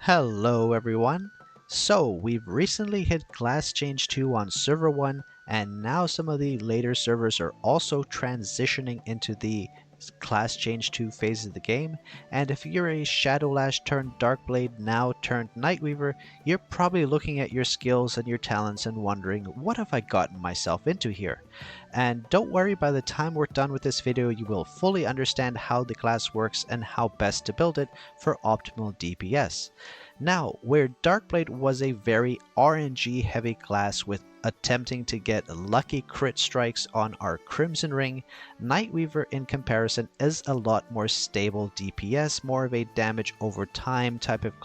Hello everyone! So we've recently hit Class Change 2 on Server 1 and now some of the later servers are also transitioning into the Class Change 2 phase of the game, and if you're a Shadowlash turned Darkblade now turned Nightweaver, you're probably looking at your skills and your talents and wondering, what have I gotten myself into here? And don't worry, by the time we're done with this video you will fully understand how the class works and how best to build it for optimal DPS. Now, where Darkblade was a very RNG heavy class with attempting to get lucky crit strikes on our Crimson Ring, Nightweaver in comparison is a lot more stable DPS, more of a damage over time type of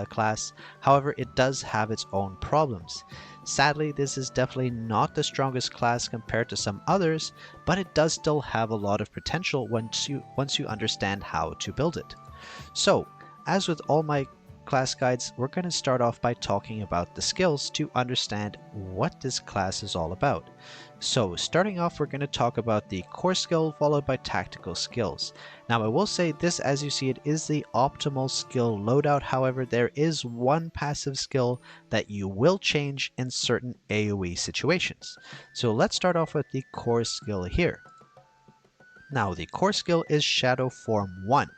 class. However, it does have its own problems. Sadly, this is definitely not the strongest class compared to some others, but it does still have a lot of potential once you understand how to build it. So, as with all my class guides, we're going to start off by talking about the skills to understand what this class is all about. So starting off, we're going to talk about the core skill followed by tactical skills. Now I will say this, as you see, it is the optimal skill loadout. However, there is one passive skill that you will change in certain AoE situations. So let's start off with the core skill here. Now the core skill is Shadow Form 1.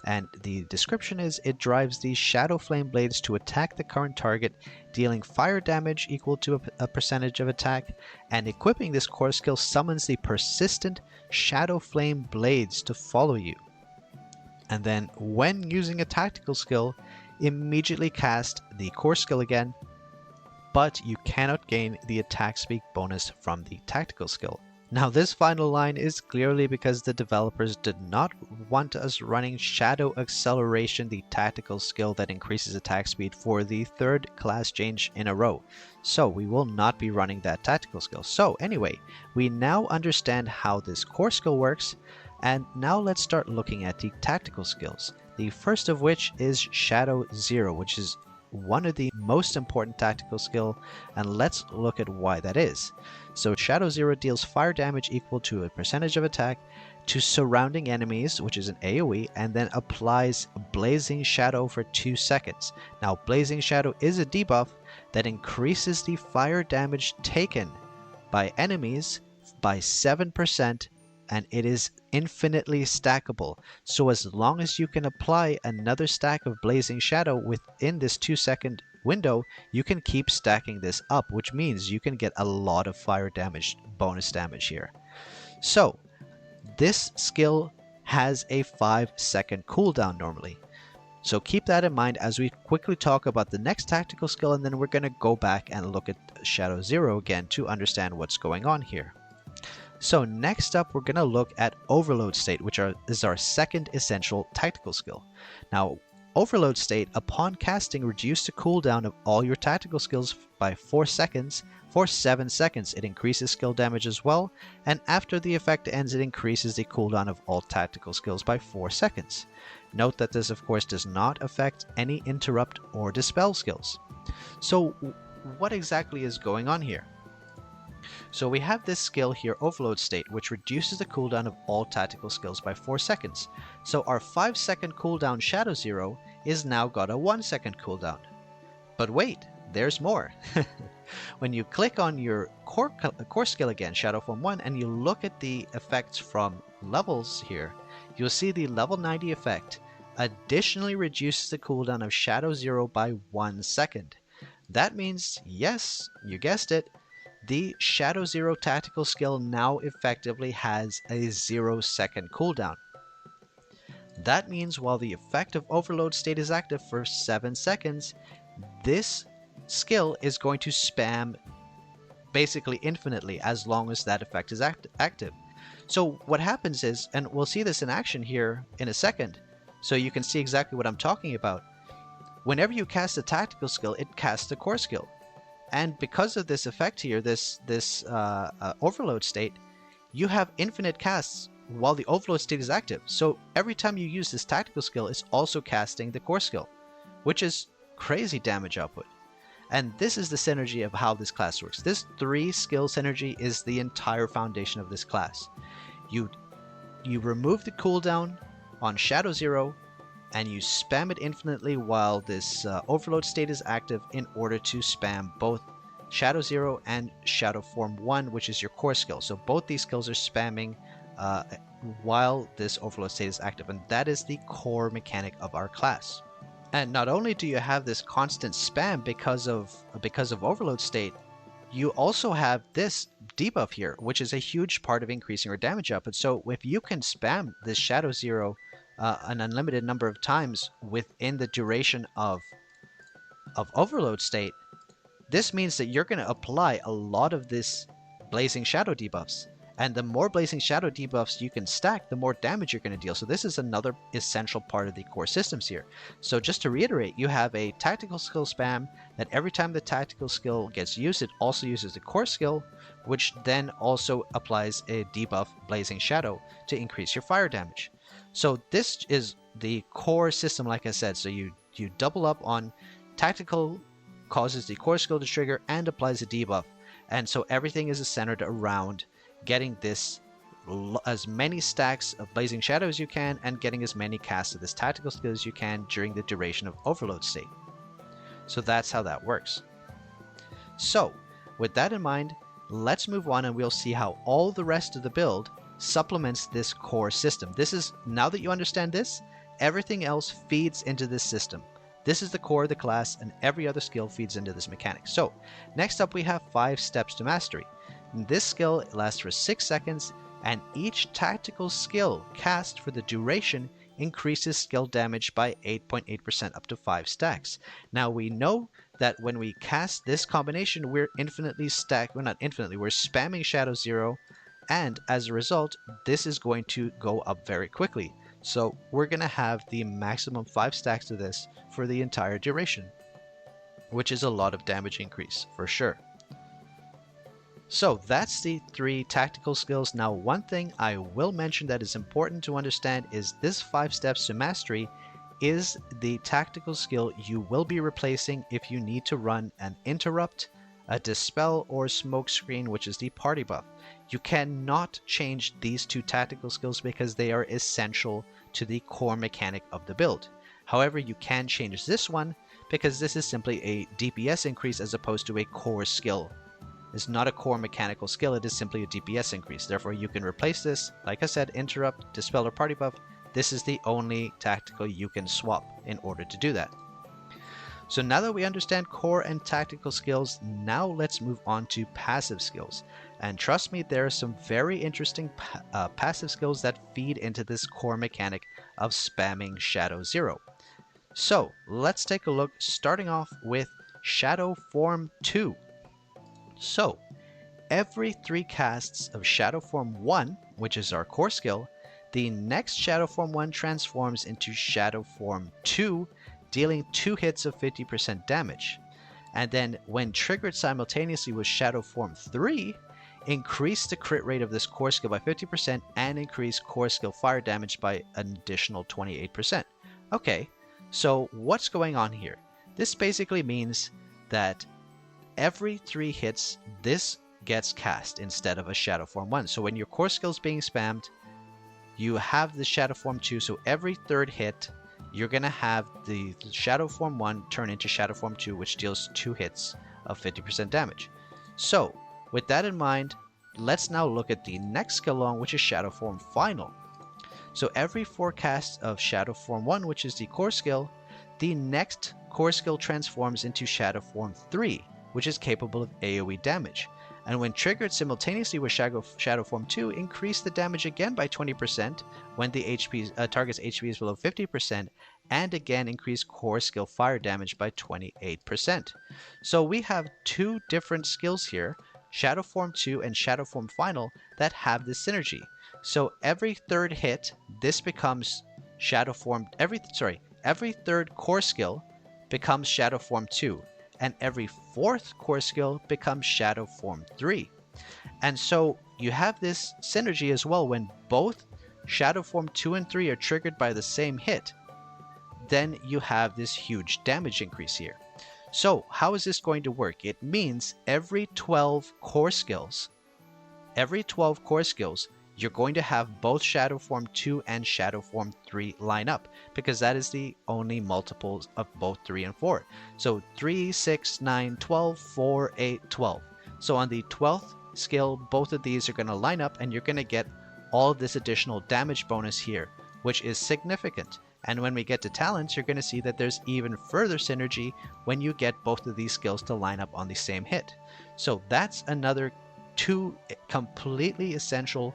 And the description is it drives the Shadow Flame Blades to attack the current target, dealing fire damage equal to a percentage of attack, and equipping this core skill summons the persistent Shadow Flame Blades to follow you. And then when using a tactical skill, immediately cast the core skill again, but you cannot gain the attack speed bonus from the tactical skill. Now this final line is clearly because the developers did not want us running Shadow Acceleration, the tactical skill that increases attack speed, for the third class change in a row. So we will not be running that tactical skill. So anyway, we now understand how this core skill works, and now let's start looking at the tactical skills. The first of which is Shadow Zero, which is one of the most important tactical skill, and let's look at why that is. So Shadow Zero deals fire damage equal to a percentage of attack to surrounding enemies, which is an AoE, and then applies Blazing Shadow for 2 seconds. Now Blazing Shadow is a debuff that increases the fire damage taken by enemies by 7%, and it is infinitely stackable. So as long as you can apply another stack of Blazing Shadow within this 2-second window, you can keep stacking this up, which means you can get a lot of fire damage, bonus damage here. So this skill has a 5-second cooldown normally. So keep that in mind as we quickly talk about the next tactical skill, and then we're going to go back and look at Shadow Zero again to understand what's going on here. So next up, we're going to look at Overload State, which is our second essential tactical skill. Now, Overload State, upon casting, reduce the cooldown of all your tactical skills by 4 seconds for 7 seconds. It increases skill damage as well, and after the effect ends, it increases the cooldown of all tactical skills by 4 seconds. Note that this, of course, does not affect any interrupt or dispel skills. So what exactly is going on here? So we have this skill here, Overload State, which reduces the cooldown of all tactical skills by 4 seconds. So our 5-second cooldown Shadow Zero is now got a 1-second cooldown. But wait, there's more. When you click on your core skill again, Shadow Form 1, and you look at the effects from levels here, you'll see the level 90 effect additionally reduces the cooldown of Shadow Zero by 1 second. That means, yes, you guessed it, the Shadow Zero tactical skill now effectively has a 0-second cooldown. That means while the effect of Overload State is active for 7 seconds, this skill is going to spam basically infinitely as long as that effect is active. So what happens is, and we'll see this in action here in a second, so you can see exactly what I'm talking about. Whenever you cast a tactical skill, it casts a core skill. And because of this effect here, this Overload State, you have infinite casts while the Overload State is active. So every time you use this tactical skill, it's also casting the core skill, which is crazy damage output. And this is the synergy of how this class works. This 3-skill synergy is the entire foundation of this class. You remove the cooldown on Shadow Zero, and you spam it infinitely while this overload state is active in order to spam both Shadow 0 and Shadow Form 1, which is your core skill. So both these skills are spamming while this overload state is active, and that is the core mechanic of our class. And not only do you have this constant spam because of overload state, you also have this debuff here, which is a huge part of increasing your damage output. So if you can spam this Shadow 0 an unlimited number of times within the duration of overload state, this means that you're going to apply a lot of this Blazing Shadow debuffs. And the more Blazing Shadow debuffs you can stack, the more damage you're going to deal. So this is another essential part of the core systems here. So just to reiterate, you have a tactical skill spam that every time the tactical skill gets used, it also uses the core skill, which then also applies a debuff Blazing Shadow to increase your fire damage. So this is the core system, like I said. So you double up on tactical, causes the core skill to trigger, and applies a debuff. And so everything is centered around getting this as many stacks of Blazing Shadow as you can, and getting as many casts of this tactical skill as you can during the duration of overload state. So that's how that works. So with that in mind, let's move on and we'll see how all the rest of the build supplements this core system. This is, now that you understand this, everything else feeds into this system. This is the core of the class, and every other skill feeds into this mechanic. So next up we have 5 steps to mastery. This skill lasts for 6 seconds, and each tactical skill cast for the duration increases skill damage by 8.8% up to 5 stacks. Now we know that when we cast this combination, we're infinitely stacked. Well, not infinitely, we're spamming Shadow 0, and as a result, this is going to go up very quickly. So we're going to have the maximum 5 stacks of this for the entire duration, which is a lot of damage increase for sure. So that's the 3 tactical skills. Now one thing I will mention that is important to understand is this 5 steps to mastery is the tactical skill you will be replacing if you need to run an interrupt, a dispel, or smoke screen, which is the party buff. You cannot change these 2 tactical skills because they are essential to the core mechanic of the build. However, you can change this one because this is simply a DPS increase as opposed to a core skill. It's not a core mechanical skill, it is simply a DPS increase. Therefore, you can replace this, like I said, interrupt, dispel, or party buff. This is the only tactical you can swap in order to do that. So now that we understand core and tactical skills, now let's move on to passive skills. And trust me, there are some very interesting passive skills that feed into this core mechanic of spamming Shadow 0. So let's take a look, starting off with Shadow Form 2. So every 3 casts of Shadow Form 1, which is our core skill, the next Shadow Form 1 transforms into Shadow Form 2, dealing 2 hits of 50% damage. And then when triggered simultaneously with Shadow Form 3, increase the crit rate of this core skill by 50% and increase core skill fire damage by an additional 28%. Okay, so what's going on here? This basically means that every 3 hits, this gets cast instead of a Shadow Form 1. So when your core skill is being spammed, you have the Shadow Form 2, so every 3rd hit, you're going to have the Shadow Form 1 turn into Shadow Form 2, which deals 2 hits of 50% damage. So with that in mind, let's now look at the next skill along, which is Shadow Form Final. So every 4 casts of Shadow Form 1, which is the core skill, the next core skill transforms into Shadow Form 3, which is capable of AoE damage. And when triggered simultaneously with Shadow Form 2, increase the damage again by 20% when the target's HP is below 50%, and again increase core skill fire damage by 28%. So we have 2 different skills here, Shadow Form 2 and Shadow Form Final, that have this synergy. So every 3rd hit, this becomes Shadow Form, every 3rd core skill becomes Shadow Form 2, and every 4th core skill becomes Shadow Form 3. And so you have this synergy as well when both Shadow Form 2 and 3 are triggered by the same hit. Then you have this huge damage increase here. So how is this going to work? It means every 12 core skills, you're going to have both Shadow Form 2 and Shadow Form 3 line up, because that is the only multiples of both 3 and 4. So 3, 6, 9, 12, 4, 8, 12. So on the 12th skill, both of these are going to line up, and you're going to get all of this additional damage bonus here, which is significant. And when we get to talents, you're going to see that there's even further synergy when you get both of these skills to line up on the same hit. So that's another 2 completely essential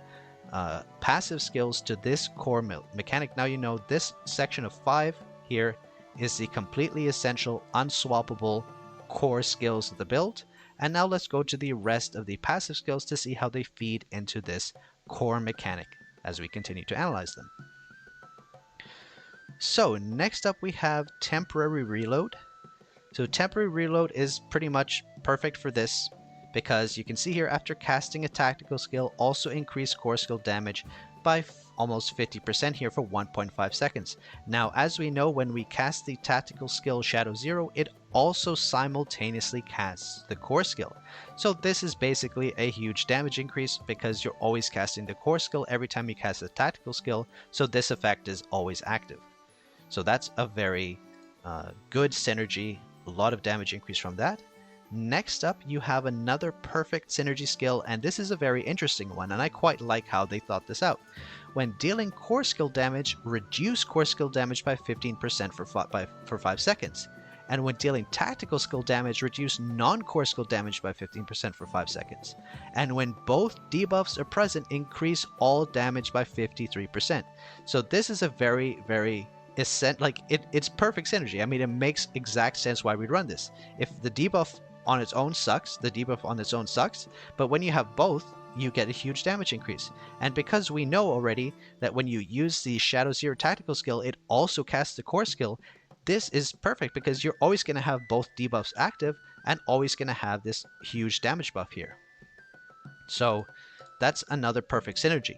passive skills to this core mechanic. Now you know this section of 5 here is the completely essential, unswappable core skills of the build. And now let's go to the rest of the passive skills to see how they feed into this core mechanic as we continue to analyze them. So next up we have temporary reload. So temporary reload is pretty much perfect for this, because you can see here, after casting a tactical skill, also increase core skill damage by almost 50% here for 1.5 seconds. Now, as we know, when we cast the tactical skill Shadow Zero, it also simultaneously casts the core skill. So this is basically a huge damage increase, because you're always casting the core skill every time you cast a tactical skill, so this effect is always active. So that's a very good synergy, a lot of damage increase from that. Next up, you have another perfect synergy skill, and this is a very interesting one, and I quite like how they thought this out. When dealing core skill damage, reduce core skill damage by 15% for 5 seconds. And when dealing tactical skill damage, reduce non-core skill damage by 15% for 5 seconds. And when both debuffs are present, increase all damage by 53%. So this is a very, very it's perfect synergy. I mean, it makes exact sense why we'd run this. If the debuff on its own sucks, but when you have both, you get a huge damage increase. And because we know already that when you use the Shadow Zero tactical skill, it also casts the core skill, this is perfect, because you're always going to have both debuffs active and always going to have this huge damage buff here. So that's another perfect synergy.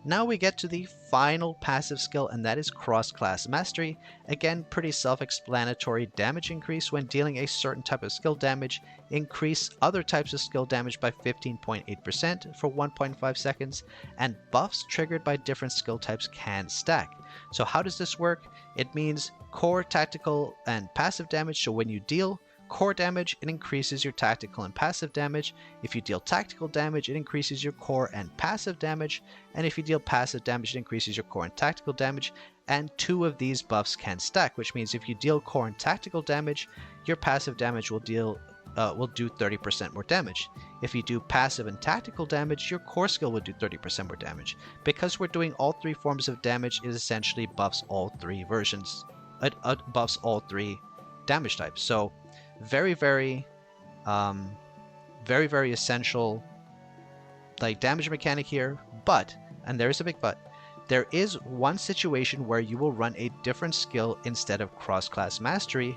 Now we get to the final passive skill, and that is cross-class mastery. Again, pretty self-explanatory. Damage increase when dealing a certain type of skill damage. Increase other types of skill damage by 15.8% for 1.5 seconds. And buffs triggered by different skill types can stack. So how does this work? It means core, tactical, and passive damage. So when you deal core damage, it increases your tactical and passive damage. If you deal tactical damage, it increases your core and passive damage. And if you deal passive damage, it increases your core and tactical damage. And 2 of these buffs can stack, which means if you deal core and tactical damage, your passive damage will do 30% more damage. If you do passive and tactical damage, your core skill will do 30% more damage. Because we're doing all 3 forms of damage, it essentially buffs all 3 versions. It buffs all 3 damage types. So very, very essential damage mechanic here. But, and there is a big but, there is one situation where you will run a different skill instead of cross-class mastery,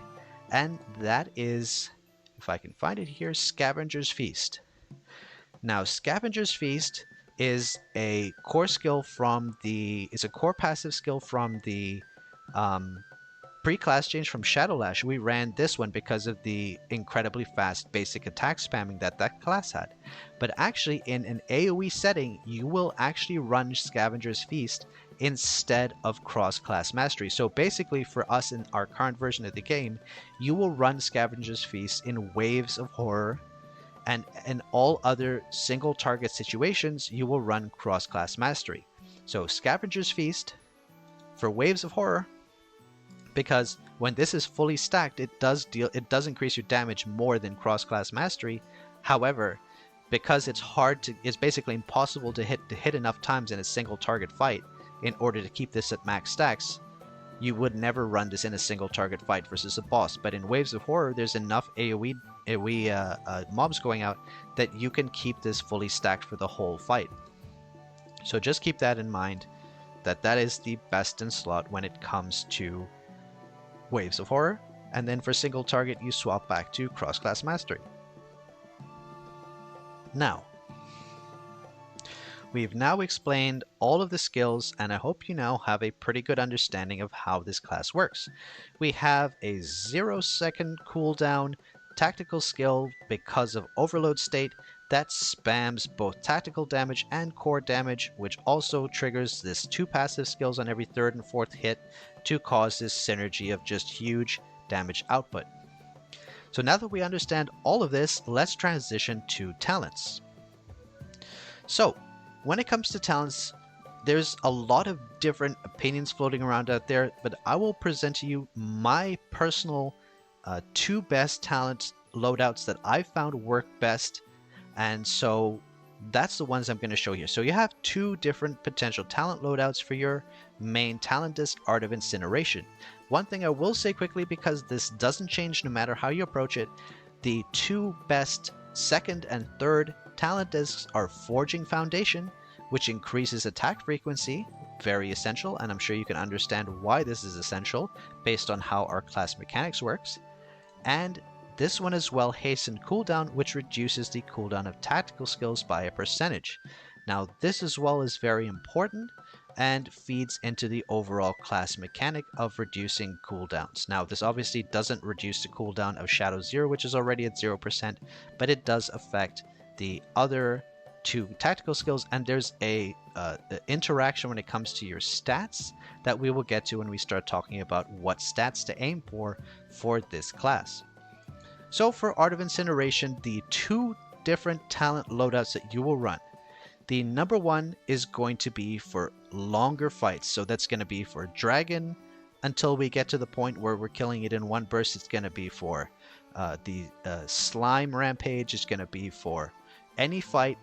and that is, if I can find it here, Scavenger's Feast. Now, Scavenger's Feast is a core skill from it's a core passive skill from the pre-class change from Shadow Lash. We ran this one because of the incredibly fast basic attack spamming that class had. But actually, in an AoE setting, you will actually run Scavenger's Feast instead of cross-class mastery. So basically, for us in our current version of the game, you will run Scavenger's Feast in Waves of Horror, and in all other single target situations, you will run cross-class mastery. So Scavenger's Feast for Waves of Horror, because when this is fully stacked, it does increase your damage more than cross-class mastery. However, because it's basically impossible to hit enough times in a single target fight in order to keep this at max stacks, you would never run this in a single target fight versus a boss. But in Waves of Horror, there's enough AoE mobs going out that you can keep this fully stacked for the whole fight. So just keep that in mind, that is the best in slot when it comes to Waves of Horror, and then for single target you swap back to cross-class mastery. Now, we've now explained all of the skills, and I hope you now have a pretty good understanding of how this class works. We have a 0-second cooldown tactical skill because of overload state, that spams both tactical damage and core damage, which also triggers this 2 passive skills on every 3rd and 4th hit to cause this synergy of just huge damage output. So now that we understand all of this, let's transition to talents. So when it comes to talents, there's a lot of different opinions floating around out there, but I will present to you my personal 2 best talent loadouts that I found work best. And so that's the ones I'm going to show here. So you have 2 different potential talent loadouts for your main talent disc, Art of Incineration. One thing I will say quickly, because this doesn't change no matter how you approach it, the 2 best 2nd and 3rd talent discs are Forging Foundation, which increases attack frequency, very essential, and I'm sure you can understand why this is essential based on how our class mechanics works. And this one as well, Hasten Cooldown, which reduces the cooldown of tactical skills by a percentage. Now this as well is very important and feeds into the overall class mechanic of reducing cooldowns. Now this obviously doesn't reduce the cooldown of Shadow Zero, which is already at 0%, but it does affect the other 2 tactical skills, and there's a interaction when it comes to your stats that we will get to when we start talking about what stats to aim for this class. So for Art of Incineration, the 2 different talent loadouts that you will run. The number 1 is going to be for longer fights, so that's going to be for Dragon until we get to the point where we're killing it in one burst. It's going to be for the Slime Rampage. It's going to be for any fight,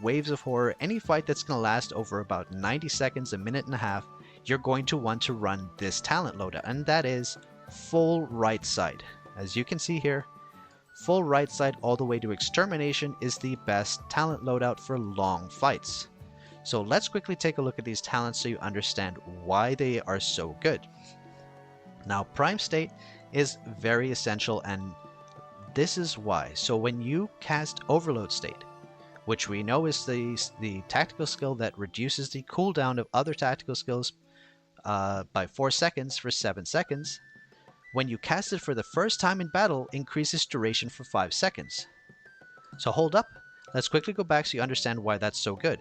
Waves of Horror, any fight that's going to last over about 90 seconds, a minute and a half. You're going to want to run this talent loadout, and that is full right side. As you can see here, full right side all the way to Extermination is the best talent loadout for long fights. So let's quickly take a look at these talents so you understand why they are so good. Now Prime State is very essential, and this is why. So when you cast Overload State, which we know is the tactical skill that reduces the cooldown of other tactical skills by 4 seconds for 7 seconds, when you cast it for the first time in battle, increases duration for 5 seconds. So hold up, let's quickly go back so you understand why that's so good.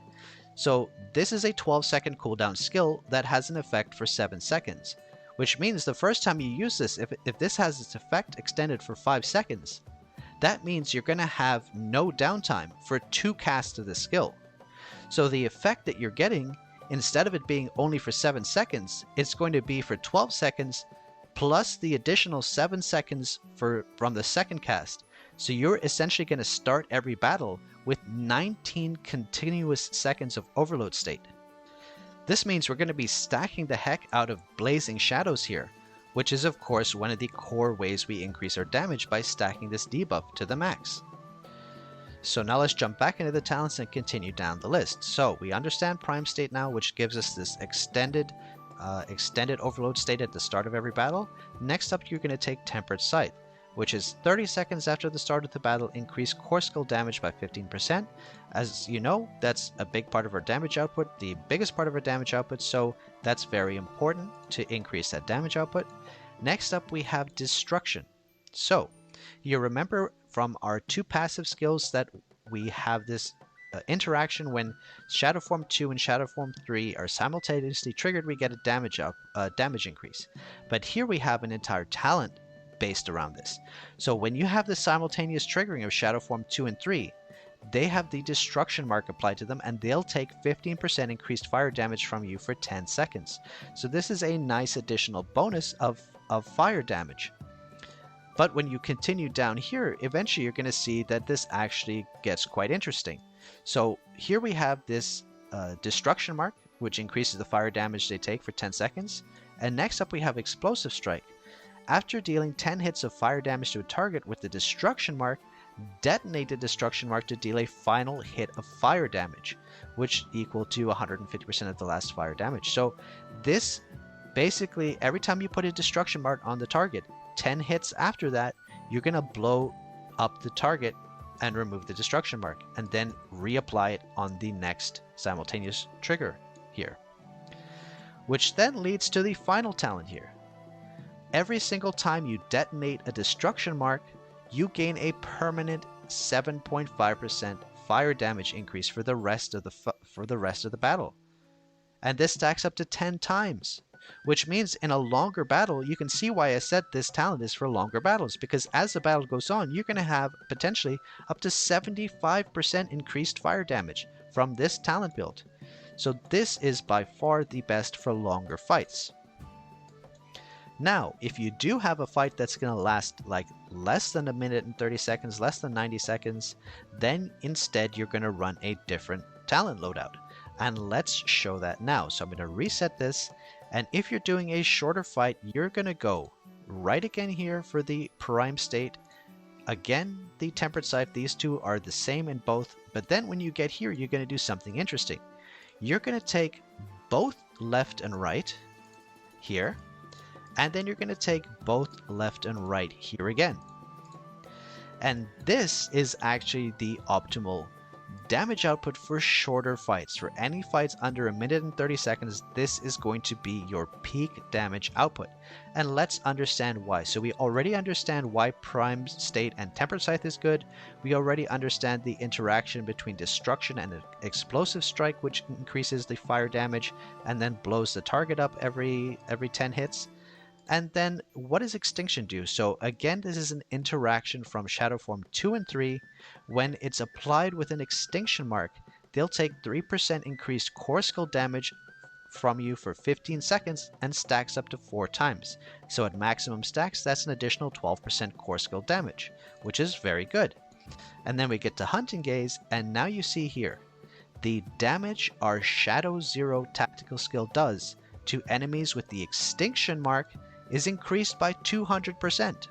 So this is a 12-second cooldown skill that has an effect for 7 seconds, which means the first time you use this, if this has its effect extended for 5 seconds, that means you're going to have no downtime for 2 casts of the skill. So the effect that you're getting, instead of it being only for 7 seconds, it's going to be for 12 seconds plus the additional 7 seconds from the second cast. So you're essentially going to start every battle with 19 continuous seconds of Overload State. This means we're going to be stacking the heck out of Blazing Shadows here, which is of course one of the core ways we increase our damage by stacking this debuff to the max. So now let's jump back into the talents and continue down the list. So we understand Prime State now, which gives us this extended Overload State at the start of every battle. Next up, you're going to take Tempered Sight, which is 30 seconds after the start of the battle, increase core skill damage by 15%. As you know, that's a big part of our damage output, the biggest part of our damage output, so that's very important to increase that damage output. Next up, we have Destruction. So you remember from our 2 passive skills that we have this interaction when Shadow Form 2 and Shadow Form 3 are simultaneously triggered, we get a damage increase. But here we have an entire talent based around this. So when you have the simultaneous triggering of Shadow Form 2 and 3, they have the Destruction mark applied to them, and they'll take 15% increased fire damage from you for 10 seconds. So this is a nice additional bonus of fire damage. But when you continue down here, eventually you're going to see that this actually gets quite interesting. So here we have this Destruction mark, which increases the fire damage they take for 10 seconds. And next up we have Explosive Strike. After dealing 10 hits of fire damage to a target with the Destruction mark, detonate the Destruction mark to deal a final hit of fire damage, which equal to 150% of the last fire damage. So this basically, every time you put a Destruction mark on the target, 10 hits after that, you're going to blow up the target and remove the Destruction mark, and then reapply it on the next simultaneous trigger here. Which then leads to the final talent here. Every single time you detonate a Destruction mark, you gain a permanent 7.5% fire damage increase for the rest of the battle. And this stacks up to 10 times, which means in a longer battle, you can see why I said this talent is for longer battles, because as the battle goes on, you're going to have potentially up to 75% increased fire damage from this talent build. So this is by far the best for longer fights. Now, if you do have a fight that's going to last like less than a minute and 30 seconds, less than 90 seconds, then instead you're going to run a different talent loadout. And let's show that now. So I'm going to reset this. And if you're doing a shorter fight, you're going to go right again here for the prime state. Again, the temperate site, these two are the same in both. But then when you get here, you're going to do something interesting. You're going to take both left and right here. And then you're going to take both left and right here again. And this is actually the optimal damage output for shorter fights. For any fights under a minute and 30 seconds, this is going to be your peak damage output. And let's understand why. So we already understand why Prime State and Tempered Scythe is good. We already understand the interaction between Destruction and Explosive Strike, which increases the fire damage and then blows the target up every 10 hits. And then what does Extinction do? So again, this is an interaction from Shadow Form 2 and 3. When it's applied with an Extinction mark, they'll take 3% increased core skill damage from you for 15 seconds and stacks up to 4 times. So at maximum stacks, that's an additional 12% core skill damage, which is very good. And then we get to Hunting Gaze, and now you see here, the damage our Shadow Zero tactical skill does to enemies with the Extinction mark is increased by 200%.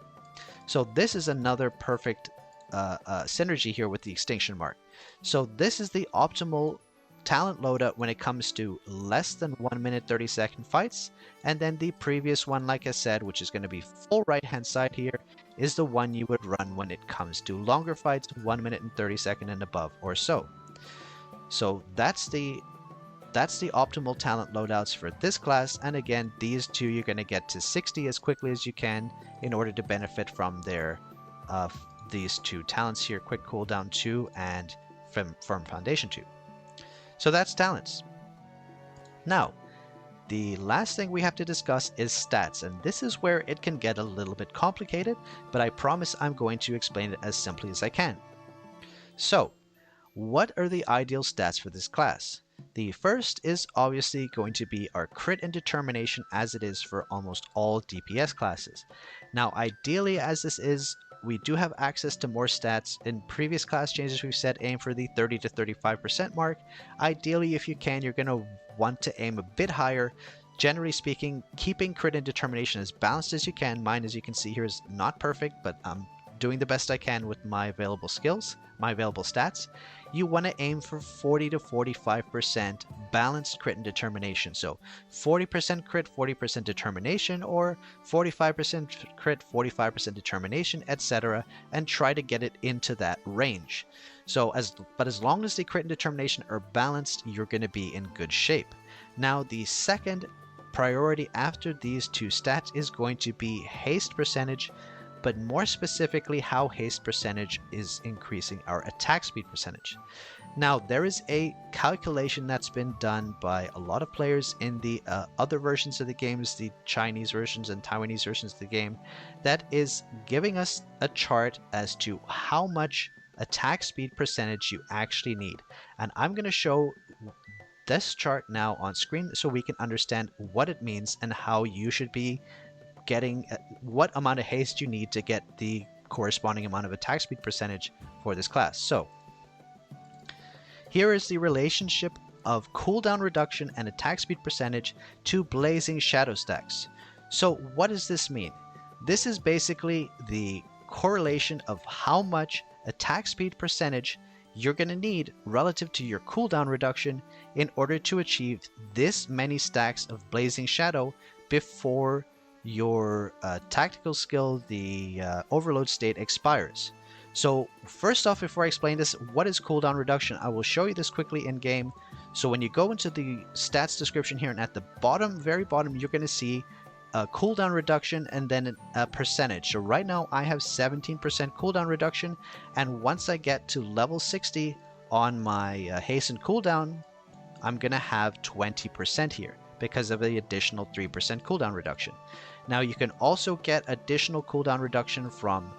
So this is another perfect synergy here with the Extinction mark. So this is the optimal talent loadout when it comes to less than 1 minute 30 second fights. And then the previous one, like I said, which is going to be full right hand side here, is the one you would run when it comes to longer fights, 1 minute and 30 second and above or so. So that's the optimal talent loadouts for this class, and again, these two you're going to get to 60 as quickly as you can in order to benefit from their these two talents here, Quick Cooldown 2 and Firm Foundation 2. So that's talents. Now, the last thing we have to discuss is stats, and this is where it can get a little bit complicated, but I promise I'm going to explain it as simply as I can. So, what are the ideal stats for this class? The first is obviously going to be our crit and determination, as it is for almost all DPS classes. Now, ideally, as this is, we do have access to more stats. In previous class changes, we've said aim for the 30 to 35% mark. Ideally, if you can, you're going to want to aim a bit higher. Generally speaking, keeping crit and determination as balanced as you can. Mine, as you can see here, is not perfect, but I'm doing the best I can with my available skills, my available stats. You want to aim for 40 to 45% balanced crit and determination. So 40% crit, 40% determination, or 45% crit, 45% determination, etc., and try to get it into that range. But as long as the crit and determination are balanced, you're going to be in good shape. Now, the second priority after these two stats is going to be haste percentage, but more specifically how haste percentage is increasing our attack speed percentage. Now, there is a calculation that's been done by a lot of players in the other versions of the games, the Chinese versions and Taiwanese versions of the game, that is giving us a chart as to how much attack speed percentage you actually need. And I'm going to show this chart now on screen so we can understand what it means and how you should be getting what amount of haste you need to get the corresponding amount of attack speed percentage for this class. So here is the relationship of cooldown reduction and attack speed percentage to blazing shadow stacks. So what does this mean? This is basically the correlation of how much attack speed percentage you're going to need relative to your cooldown reduction in order to achieve this many stacks of blazing shadow before your tactical skill, the overload state, expires. So first off, before I explain this, what is cooldown reduction? I will show you this quickly in game. So when you go into the stats description here, and at the bottom, very bottom, you're going to see a cooldown reduction and then a percentage. So right now I have 17% cooldown reduction, and once I get to level 60, on my haste and cooldown, I'm going to have 20% here because of the additional 3% cooldown reduction. Now you can also get additional cooldown reduction from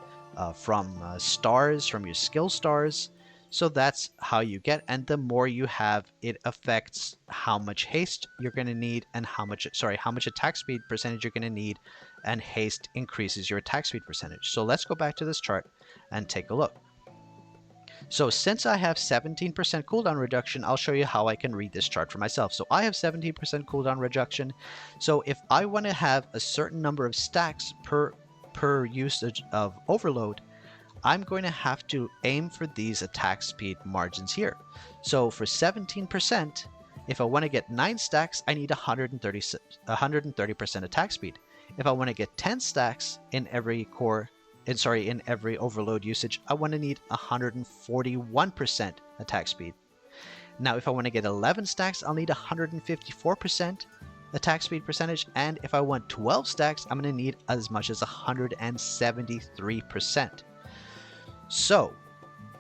stars, from your skill stars. So that's how you get, and the more you have, it affects how much haste you're going to need and how much attack speed percentage you're going to need, and haste increases your attack speed percentage. So let's go back to this chart and take a look. So since I have 17% cooldown reduction, I'll show you how I can read this chart for myself. So I have 17% cooldown reduction. So if I want to have a certain number of stacks per usage of overload, I'm going to have to aim for these attack speed margins here. So for 17%, if I want to get 9 stacks, I need 130% attack speed. If I want to get 10 stacks in every in every overload usage, I want to need 141% attack speed. Now, if I want to get 11 stacks, I'll need 154% attack speed percentage, and if I want 12 stacks, I'm going to need as much as 173%. So,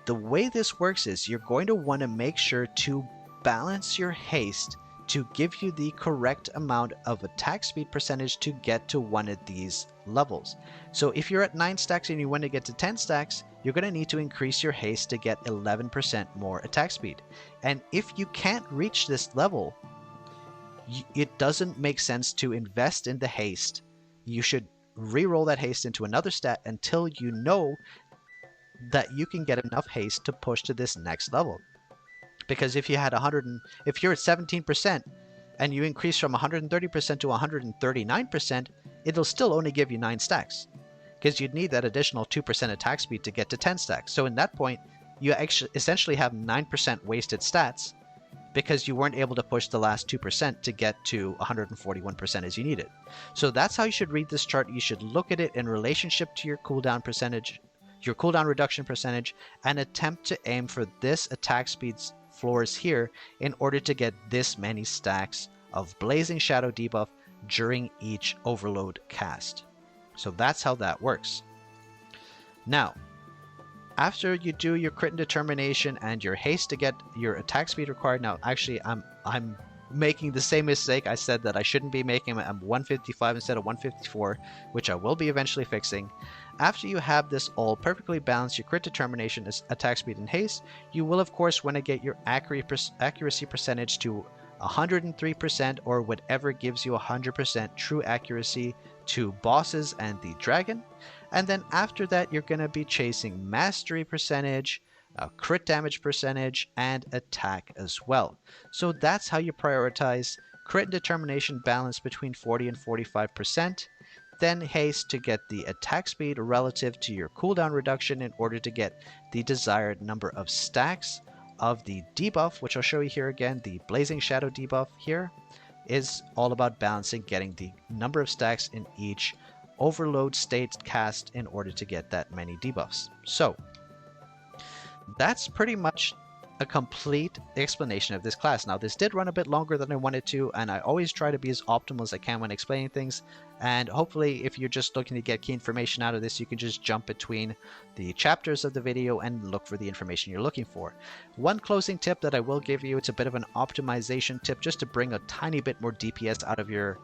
the way this works is you're going to want to make sure to balance your haste to give you the correct amount of attack speed percentage to get to one of these levels. So if you're at 9 stacks and you want to get to 10 stacks, you're going to need to increase your haste to get 11% more attack speed. And if you can't reach this level, it doesn't make sense to invest in the haste. You should re-roll that haste into another stat until you know that you can get enough haste to push to this next level. Because if you had if you're at 17% and you increase from 130% to 139%, it'll still only give you 9 stacks, because you'd need that additional 2% attack speed to get to 10 stacks. So in that point, you actually essentially have 9% wasted stats because you weren't able to push the last 2% to get to 141% as you needed. So that's how you should read this chart. You should look at it in relationship to your cooldown percentage, your cooldown reduction percentage, and attempt to aim for this attack speeds floors here in order to get this many stacks of Blazing Shadow debuff during each overload cast. So that's how that works. Now, after you do your crit and determination and your haste to get your attack speed required, now actually I'm making the same mistake I said that I shouldn't be making. I'm 155 instead of 154, which I will be eventually fixing. After you have this all perfectly balanced, your crit determination is attack speed and haste, you will of course want to get your accuracy percentage to 103% or whatever gives you 100% true accuracy to bosses and the dragon. And then after that, you're going to be chasing mastery percentage, crit damage percentage, and attack as well. So that's how you prioritize crit and determination balance between 40 and 45%. Then haste to get the attack speed relative to your cooldown reduction in order to get the desired number of stacks of the debuff, which I'll show you here again. The Blazing Shadow debuff here is all about balancing, getting the number of stacks in each overload state cast in order to get that many debuffs. So that's pretty much a complete explanation of this class. Now, this did run a bit longer than I wanted to, and I always try to be as optimal as I can when explaining things. And hopefully, if you're just looking to get key information out of this, you can just jump between the chapters of the video and look for the information you're looking for. One closing tip that I will give you, it's a bit of an optimization tip just to bring a tiny bit more DPS out of your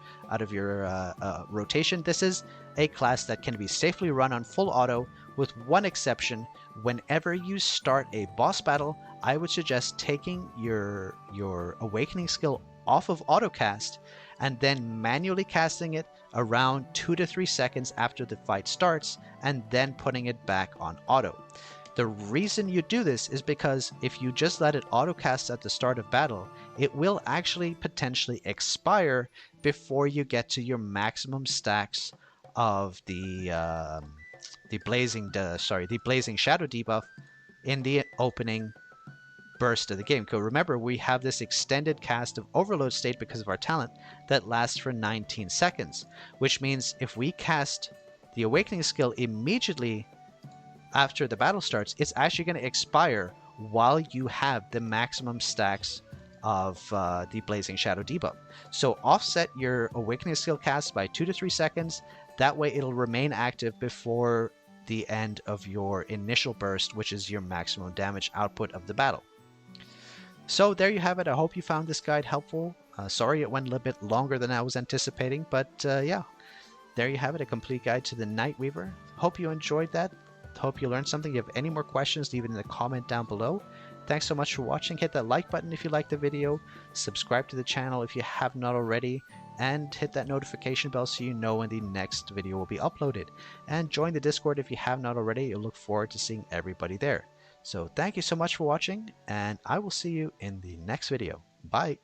rotation. This is a class that can be safely run on full auto, with one exception. Whenever you start a boss battle, I would suggest taking your awakening skill off of autocast and then manually casting it around 2 to 3 seconds after the fight starts, and then putting it back on auto. The reason you do this is because if you just let it autocast at the start of battle, it will actually potentially expire before you get to your maximum stacks of the Blazing Shadow debuff in the opening burst of the game. Because remember, we have this extended cast of overload state because of our talent that lasts for 19 seconds, which means if we cast the awakening skill immediately after the battle starts, it's actually going to expire while you have the maximum stacks of the Blazing Shadow debuff. So offset your awakening skill cast by 2 to 3 seconds. That way it'll remain active before the end of your initial burst, which is your maximum damage output of the battle. So there you have it. I hope you found this guide helpful. Sorry it went a little bit longer than I was anticipating, but yeah, there you have it, a complete guide to the Nightweaver. Hope you enjoyed that. Hope you learned something. If you have any more questions, leave it in the comment down below. Thanks so much for watching. Hit that like button if you liked the video. Subscribe to the channel if you have not already. And hit that notification bell so you know when the next video will be uploaded. And join the Discord if you have not already. I look forward to seeing everybody there. So thank you so much for watching, and I will see you in the next video. Bye!